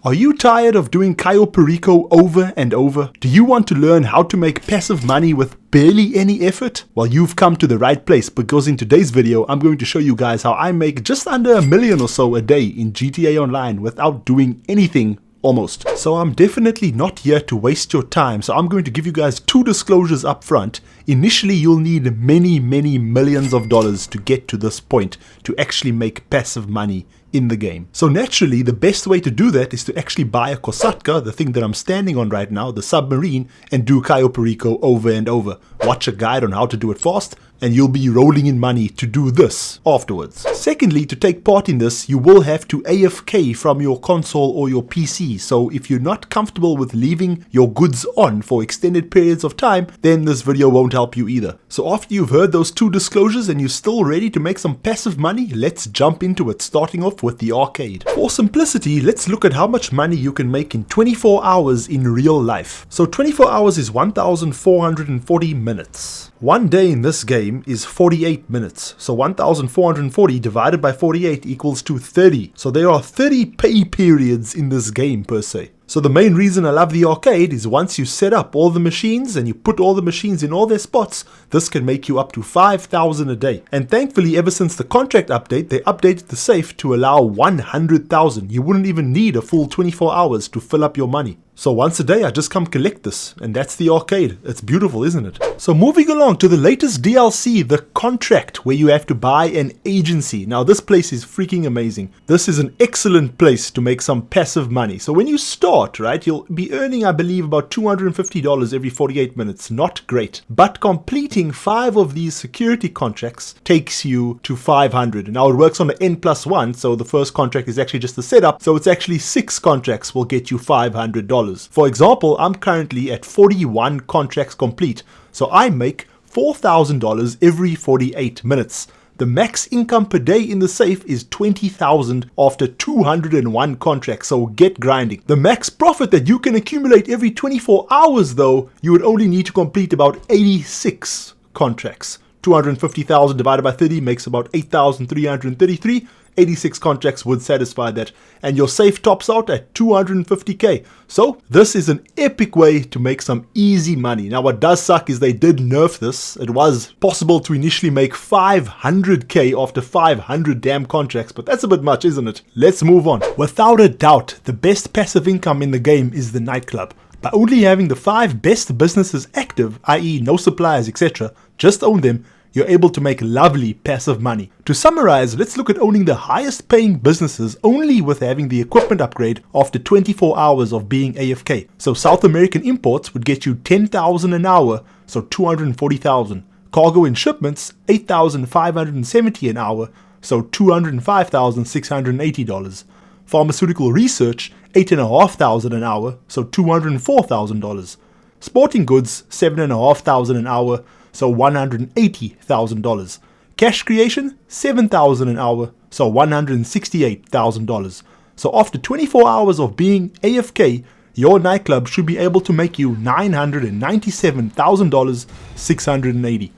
Are you tired of doing Cayo Perico over and over? Do you want to learn how to make passive money with barely any effort? Well, you've come to the right place, because in today's video I'm going to show you guys how I make just under $1 million or so a day in GTA Online without doing anything. Almost. So I'm definitely not here to waste your time, so I'm going to give you guys two disclosures up front. Initially, you'll need many millions of dollars to get to this point to actually make passive money in the game. So naturally, the best way to do that is to actually buy a Kosatka, the thing that I'm standing on right now, the submarine, and do Cayo Perico over and over. Watch a guide on how to do it fast, and you'll be rolling in money to do this afterwards. Secondly, to take part in this, you will have to AFK from your console or your PC. So if you're not comfortable with leaving your goods on for extended periods of time, then this video won't help you either. So after you've heard those two disclosures and you're still ready to make some passive money, let's jump into it, starting off with the arcade. For simplicity, let's look at how much money you can make in 24 hours in real life. So 24 hours is 1,440 minutes. One day in this game is 48 minutes, so 1,440 divided by 48 equals to 30. So there are 30 pay periods in this game per se. So the main reason I love the arcade is once you set up all the machines and you put all the machines in all their spots, this can make you up to 5,000 a day. And thankfully, ever since the contract update, they updated the safe to allow 100,000. You wouldn't even need a full 24 hours to fill up your money. So once a day I just come collect this, and that's the arcade. It's beautiful, isn't it? So moving along to the latest DLC, the contract, where you have to buy an agency. Now this place is freaking amazing. This is an excellent place to make some passive money. So when you start, right, you'll be earning, I believe, about $250 every 48 minutes. Not great. But completing 5 of these security contracts takes you to 500. Now it works on the N+1, so the first contract is actually just the setup. So it's actually 6 contracts will get you $500. For example, I'm currently at 41 contracts complete, so I make $4,000 every 48 minutes. The max income per day in the safe is 20,000 after 201 contracts, so get grinding. The max profit that you can accumulate every 24 hours though, you would only need to complete about 86 contracts. 250,000 divided by 30 makes about 8,333. 86 contracts would satisfy that, and your safe tops out at 250k. So this is an epic way to make some easy money. Now what does suck is they did nerf this. It was possible to initially make 500k after 500 damn contracts, but that's a bit much, isn't it? Let's move on. Without a doubt, the best passive income in the game is the Nightclub. By only having the 5 best businesses active, i.e. no suppliers, etc., just own them, you're able to make lovely passive money. To summarize, let's look at owning the highest paying businesses only with having the equipment upgrade after 24 hours of being AFK. So South American imports would get you 10,000 an hour, so 240,000. Cargo and shipments, 8,570 an hour, so $205,680. Pharmaceutical research, 8,500 an hour, so $204,000. Sporting goods, 7,500 an hour, so $180,000. Cash creation, $7,000 an hour, so $168,000. So after 24 hours of being AFK, your nightclub should be able to make you $997,680.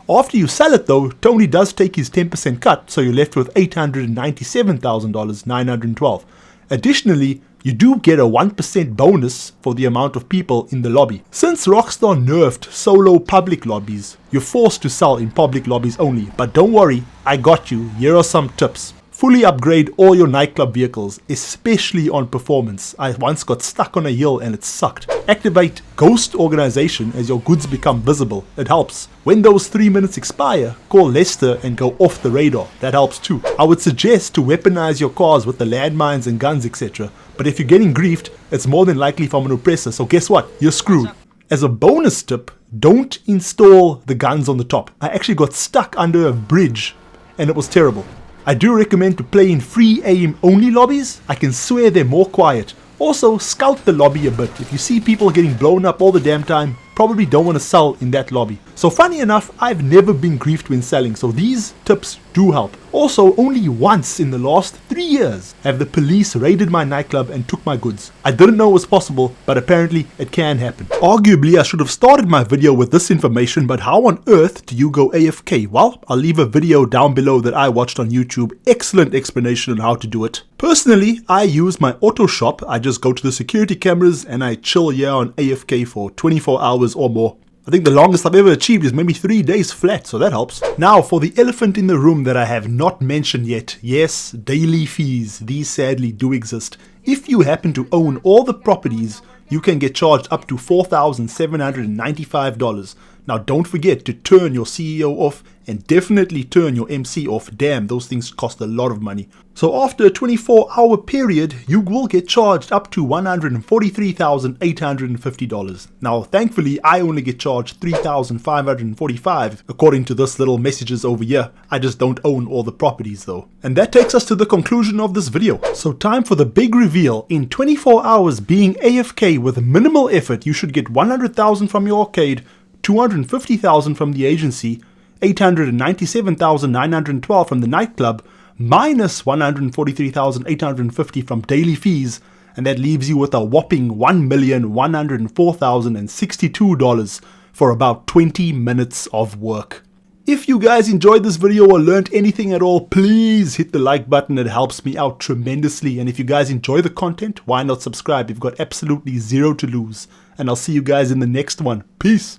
After you sell it though, Tony does take his 10% cut, so you're left with $897,912. Additionally, you do get a 1% bonus for the amount of people in the lobby. Since Rockstar nerfed solo public lobbies, you're forced to sell in public lobbies only. But don't worry, I got you. Here are some tips. Fully upgrade all your nightclub vehicles, especially on performance. I once got stuck on a hill and it sucked. Activate Ghost Organization as your goods become visible. It helps. When those 3 minutes expire, call Lester and go off the radar. That helps too. I would suggest to weaponize your cars with the landmines and guns, etc. But if you're getting griefed, it's more than likely from an oppressor, so guess what? You're screwed. As a bonus tip, don't install the guns on the top. I actually got stuck under a bridge and it was terrible. I do recommend to play in free aim only lobbies. I can swear they're more quiet. Also, scout the lobby a bit. If you see people getting blown up all the damn time, probably don't want to sell in that lobby. So funny enough, I've never been griefed when selling, so these tips do help. Also, only once in the last 3 years have the police raided my nightclub and took my goods. I didn't know it was possible, but apparently it can happen. Arguably, I should have started my video with this information, but how on earth do you go AFK? Well, I'll leave a video down below that I watched on YouTube. Excellent explanation on how to do it. Personally, I use my auto shop. I just go to the security cameras and I chill here on AFK for 24 hours or more. I think the longest I've ever achieved is maybe 3 days flat, so that helps. Now, for the elephant in the room that I have not mentioned yet. Yes, daily fees. These sadly do exist. If you happen to own all the properties, you can get charged up to $4,795. Now, don't forget to turn your CEO off and definitely turn your MC off. Damn, those things cost a lot of money. So after a 24-hour period, you will get charged up to $143,850. Now, thankfully, I only get charged $3,545 according to this little messages over here. I just don't own all the properties though. And that takes us to the conclusion of this video. So time for the big reveal. In 24 hours being AFK with minimal effort, you should get 100,000 from your arcade, 250,000 from the agency, 897,912 from the nightclub, minus 143,850 from daily fees, and that leaves you with a whopping $1,104,062 for about 20 minutes of work. If you guys enjoyed this video or learned anything at all, please hit the like button. It helps me out tremendously. And if you guys enjoy the content, why not subscribe? You've got absolutely zero to lose. And I'll see you guys in the next one. Peace.